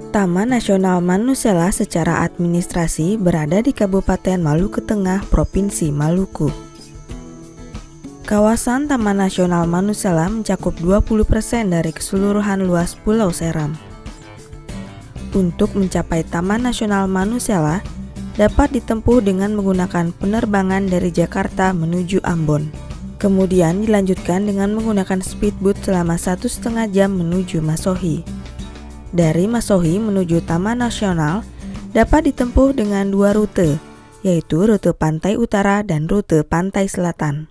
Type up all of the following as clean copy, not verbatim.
Taman Nasional Manusela secara administrasi berada di Kabupaten Maluku Tengah, Provinsi Maluku. Kawasan Taman Nasional Manusela mencakup 20% dari keseluruhan luas Pulau Seram. Untuk mencapai Taman Nasional Manusela dapat ditempuh dengan menggunakan penerbangan dari Jakarta menuju Ambon. Kemudian dilanjutkan dengan menggunakan speedboat selama 1,5 jam menuju Masohi. Dari Masohi menuju Taman Nasional dapat ditempuh dengan 2 rute, yaitu rute pantai utara dan rute pantai selatan.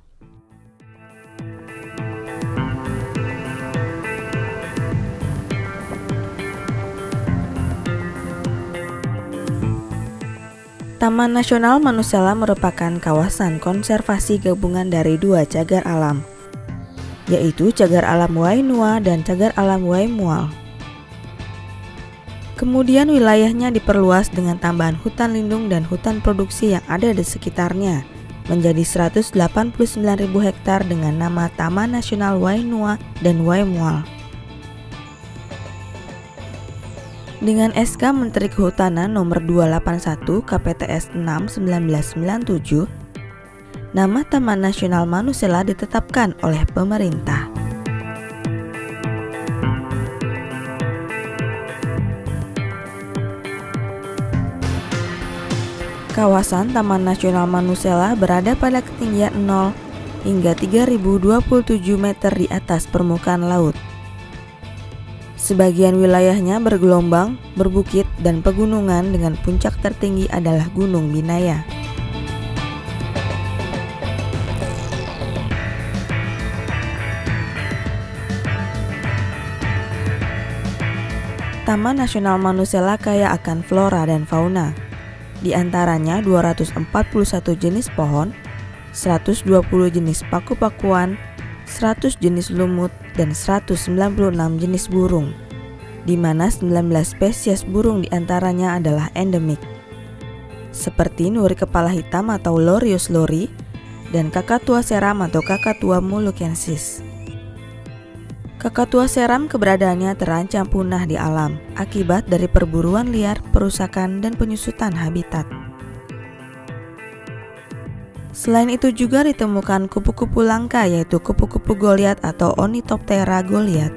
Taman Nasional Manusela merupakan kawasan konservasi gabungan dari 2 cagar alam, yaitu Cagar Alam Wainua dan Cagar Alam Waimual. Kemudian wilayahnya diperluas dengan tambahan hutan lindung dan hutan produksi yang ada di sekitarnya menjadi 189.000 hektar dengan nama Taman Nasional Wainua dan Waimual. Dengan SK Menteri Kehutanan Nomor 281 KPTS 6 1997, nama Taman Nasional Manusela ditetapkan oleh pemerintah. Kawasan Taman Nasional Manusela berada pada ketinggian 0 hingga 3027 meter di atas permukaan laut. Sebagian wilayahnya bergelombang, berbukit, dan pegunungan dengan puncak tertinggi adalah Gunung Binaya. Taman Nasional Manusela kaya akan flora dan fauna. Di antaranya 241 jenis pohon, 120 jenis paku-pakuan, 100 jenis lumut, dan 196 jenis burung, di mana 19 spesies burung diantaranya adalah endemik, seperti nuri kepala hitam atau Lorius lori, dan kakatua seram atau Kakatua mulukensis. Kakatua seram keberadaannya terancam punah di alam akibat dari perburuan liar, perusakan, dan penyusutan habitat. Selain itu juga ditemukan kupu-kupu langka yaitu kupu-kupu Goliath atau Ornithoptera Goliath.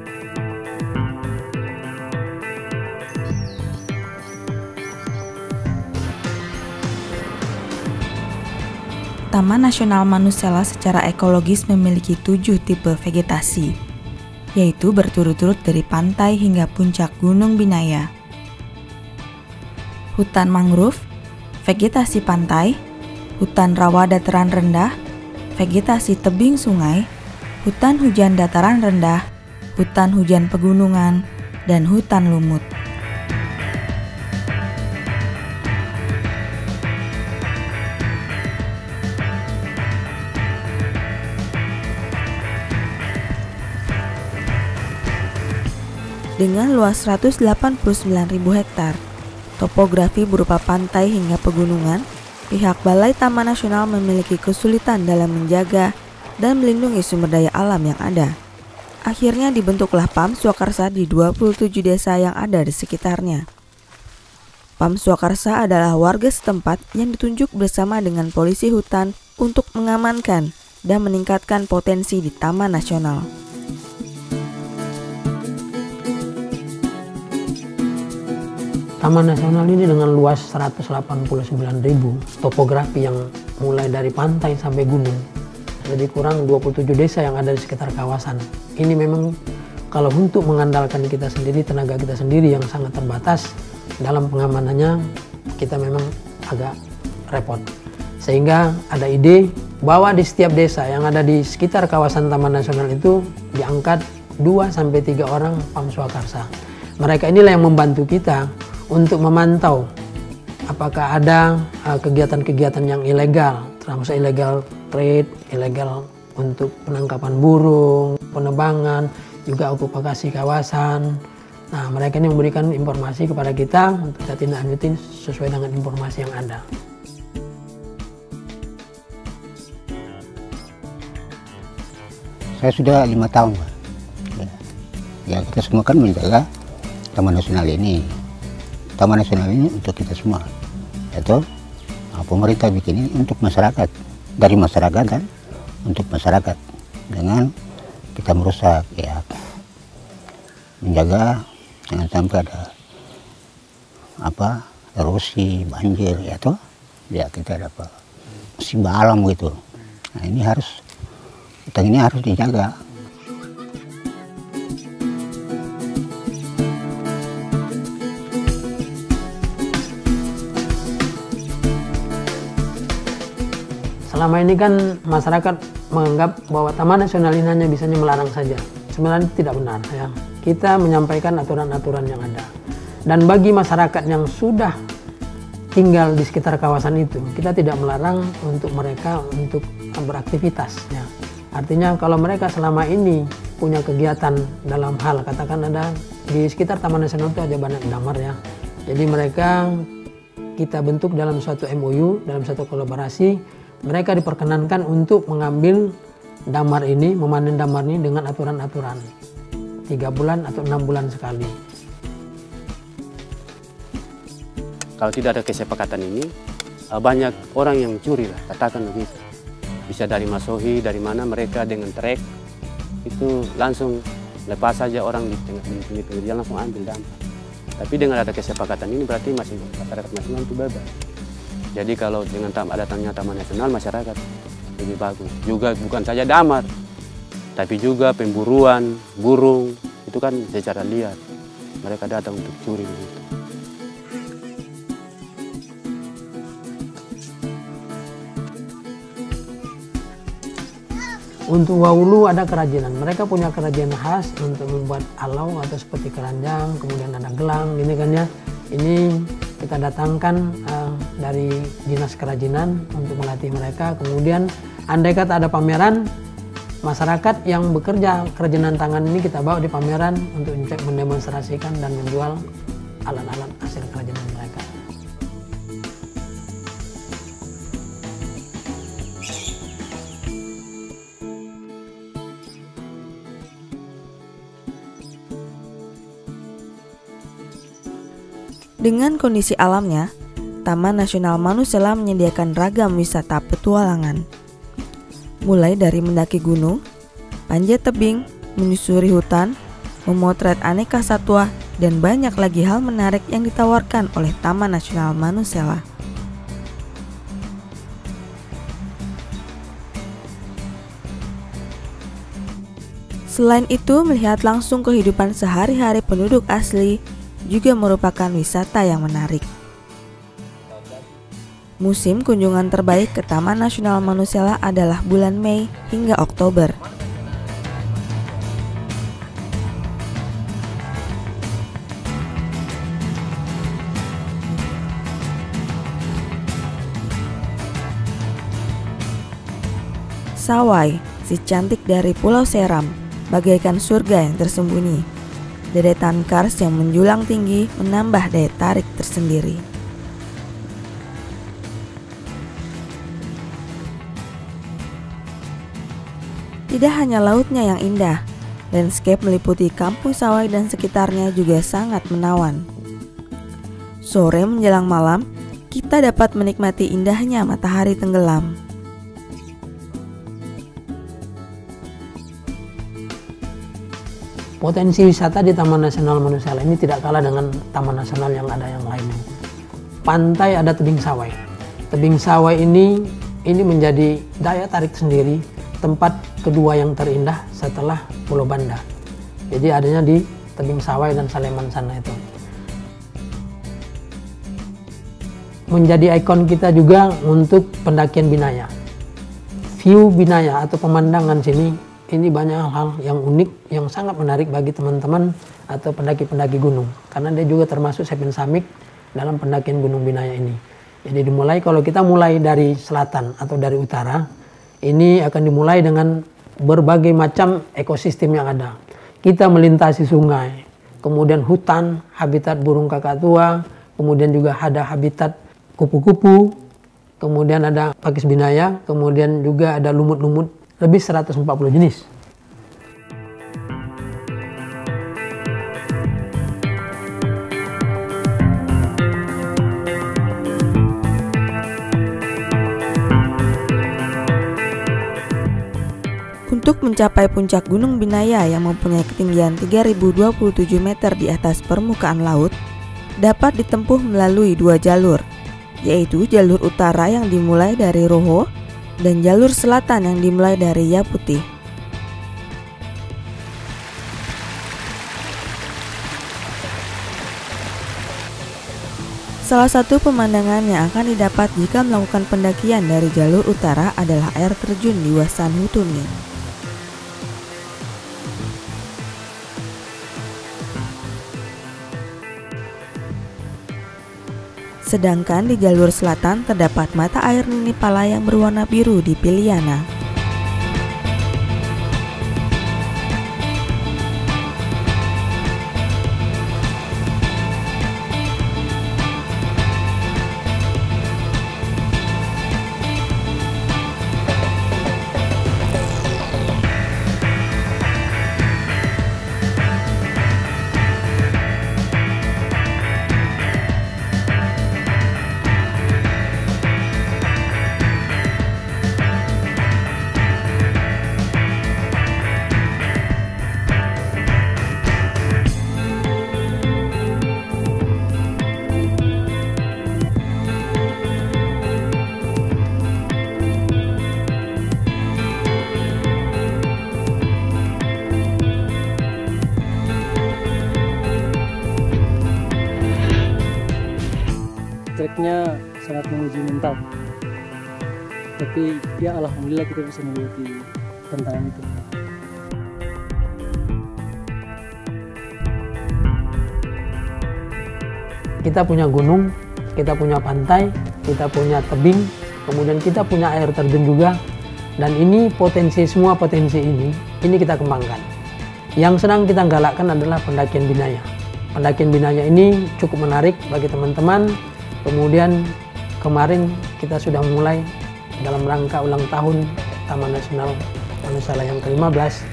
Taman Nasional Manusela secara ekologis memiliki 7 tipe vegetasi, yaitu berturut-turut dari pantai hingga puncak Gunung Binaya. Hutan mangrove, vegetasi pantai, hutan rawa dataran rendah, vegetasi tebing sungai, hutan hujan dataran rendah, hutan hujan pegunungan, dan hutan lumut. Dengan luas 189.000 hektar, topografi berupa pantai hingga pegunungan, pihak Balai Taman Nasional memiliki kesulitan dalam menjaga dan melindungi sumber daya alam yang ada. Akhirnya dibentuklah PAM Swakarsa di 27 desa yang ada di sekitarnya. PAM Swakarsa adalah warga setempat yang ditunjuk bersama dengan polisi hutan untuk mengamankan dan meningkatkan potensi di Taman Nasional. Taman Nasional ini dengan luas 189.000, topografi yang mulai dari pantai sampai gunung, lebih kurang 27 desa yang ada di sekitar kawasan. Ini memang kalau untuk mengandalkan kita sendiri, tenaga kita sendiri yang sangat terbatas, dalam pengamanannya kita memang agak repot. Sehingga ada ide bahwa di setiap desa yang ada di sekitar kawasan Taman Nasional itu diangkat 2-3 orang PAM Swakarsa. Mereka inilah yang membantu kita untuk memantau apakah ada kegiatan-kegiatan yang ilegal, termasuk illegal trade, ilegal untuk penangkapan burung, penebangan, juga okupasi kawasan. Nah, mereka ini memberikan informasi kepada kita untuk kita tindak lanjuti sesuai dengan informasi yang ada. Saya sudah 5 tahun, Pak. Ya, kita semua kan menjaga Taman Nasional ini. Taman Nasional ini untuk kita semua, yaitu pemerintah bikin ini untuk masyarakat, dari masyarakat dan untuk masyarakat, dengan kita merusak ya, menjaga jangan sampai ada erosi, banjir ya toh, ya kita dapat musibah alam gitu. Nah ini hutan ini harus dijaga. Selama ini kan masyarakat menganggap bahwa Taman Nasional ini hanya bisanya melarang saja. Sebenarnya tidak benar ya. Kita menyampaikan aturan-aturan yang ada. Dan bagi masyarakat yang sudah tinggal di sekitar kawasan itu, kita tidak melarang untuk mereka untuk beraktivitas ya. Artinya kalau mereka selama ini punya kegiatan dalam hal, katakan ada di sekitar Taman Nasional itu ada banyak damar ya. Jadi mereka kita bentuk dalam suatu MOU, dalam suatu kolaborasi, mereka diperkenankan untuk mengambil damar ini, memanen damar ini dengan aturan-aturan 3 bulan atau 6 bulan sekali. Kalau tidak ada kesepakatan ini, banyak orang yang mencuri lah, katakan begitu. Bisa dari Masohi, dari mana mereka dengan trek, itu langsung lepas saja orang di pinggir jalan langsung ambil damar. Tapi dengan ada kesepakatan ini berarti masyarakat nasional itu bebas. Jadi kalau dengan datangnya Taman Nasional, masyarakat lebih bagus. Juga bukan saja damar, tapi juga pemburuan, burung, itu kan secara liar. Mereka datang untuk curi begitu. Untuk Wawulu ada kerajinan, mereka punya kerajinan khas untuk membuat alau atau seperti keranjang, kemudian ada gelang, gini kan ya. Ini kita datangkan dari dinas kerajinan untuk melatih mereka. Kemudian andai kata ada pameran, masyarakat yang bekerja kerajinan tangan ini kita bawa di pameran untuk mendemonstrasikan dan menjual alat-alat hasil kerajinan mereka. Dengan kondisi alamnya, Taman Nasional Manusela menyediakan ragam wisata petualangan. Mulai dari mendaki gunung, panjat tebing, menyusuri hutan, memotret aneka satwa, dan banyak lagi hal menarik yang ditawarkan oleh Taman Nasional Manusela. Selain itu, melihat langsung kehidupan sehari-hari penduduk asli juga merupakan wisata yang menarik. Musim kunjungan terbaik ke Taman Nasional Manusela adalah bulan Mei hingga Oktober. Sawai, si cantik dari Pulau Seram, bagaikan surga yang tersembunyi. Deretan kars yang menjulang tinggi menambah daya tarik tersendiri. Tidak hanya lautnya yang indah, landscape meliputi kampung Sawai dan sekitarnya juga sangat menawan. Sore menjelang malam, kita dapat menikmati indahnya matahari tenggelam. Potensi wisata di Taman Nasional Manusela ini tidak kalah dengan taman nasional yang ada yang lainnya. Pantai ada tebing Sawai. Tebing Sawai ini menjadi daya tarik sendiri, tempat kedua yang terindah setelah Pulau Banda. Jadi adanya di tebing Sawai dan Saleman sana itu. Menjadi ikon kita juga untuk pendakian Binaya. View Binaya atau pemandangan sini, ini banyak hal yang unik, yang sangat menarik bagi teman-teman atau pendaki-pendaki gunung. Karena dia juga termasuk Seven Summit dalam pendakian Gunung Binaya ini. Jadi kalau kita mulai dari selatan atau dari utara, ini akan dimulai dengan berbagai macam ekosistem yang ada. Kita melintasi sungai, kemudian hutan, habitat burung kakak tua, kemudian juga ada habitat kupu-kupu, kemudian ada pakis binaya, kemudian juga ada lumut-lumut, lebih 140 jenis. mencapai puncak Gunung Binaya yang mempunyai ketinggian 3027 meter di atas permukaan laut dapat ditempuh melalui dua jalur, yaitu jalur utara yang dimulai dari Roho dan jalur selatan yang dimulai dari Yaputih. Salah satu pemandangan yang akan didapat jika melakukan pendakian dari jalur utara adalah air terjun di Wasan Hutuni. Sedangkan di jalur selatan terdapat mata air Nini Pala yang berwarna biru di Piliana. Treknya sangat menguji mental, tapi ya alhamdulillah kita bisa melewati tantangan itu. Kita punya gunung, kita punya pantai, kita punya tebing, kemudian kita punya air terjun juga, dan ini semua potensi ini kita kembangkan. Yang sedang kita galakkan adalah pendakian Binaya. Pendakian Binaya ini cukup menarik bagi teman-teman. Kemudian kemarin kita sudah mulai dalam rangka ulang tahun Taman Nasional Manusela yang ke-15.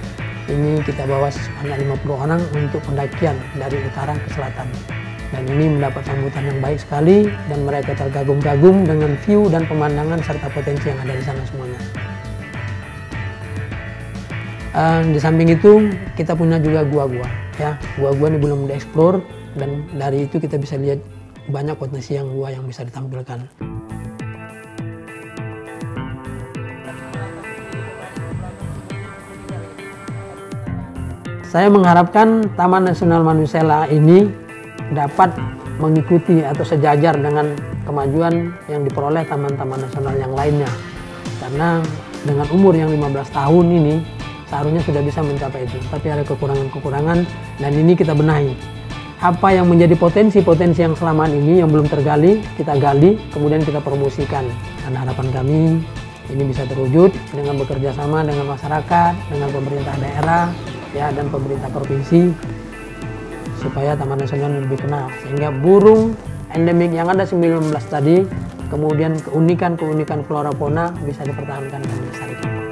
Ini kita bawa sebanyak 50 orang untuk pendakian dari utara ke selatan. Dan ini mendapat sambutan yang baik sekali dan mereka tergagum-gagum dengan view dan pemandangan serta potensi yang ada di sana semuanya. Di samping itu kita punya juga gua-gua, ya. Gua-gua ini belum dieksplor dan dari itu kita bisa lihat banyak potensi gua yang bisa ditampilkan. Saya mengharapkan Taman Nasional Manusela ini dapat mengikuti atau sejajar dengan kemajuan yang diperoleh taman-taman nasional yang lainnya. Karena dengan umur yang 15 tahun ini seharusnya sudah bisa mencapai itu. Tapi ada kekurangan-kekurangan dan ini kita benahi. Apa yang menjadi potensi-potensi yang selama ini yang belum tergali, kita gali, kemudian kita promosikan. Dan harapan kami ini bisa terwujud dengan bekerja sama dengan masyarakat, dengan pemerintah daerah, ya, dan pemerintah provinsi, supaya Taman Nasional lebih kenal. Sehingga burung endemik yang ada 19 tadi, kemudian keunikan-keunikan flora fauna bisa dipertahankan dan dilestarikan.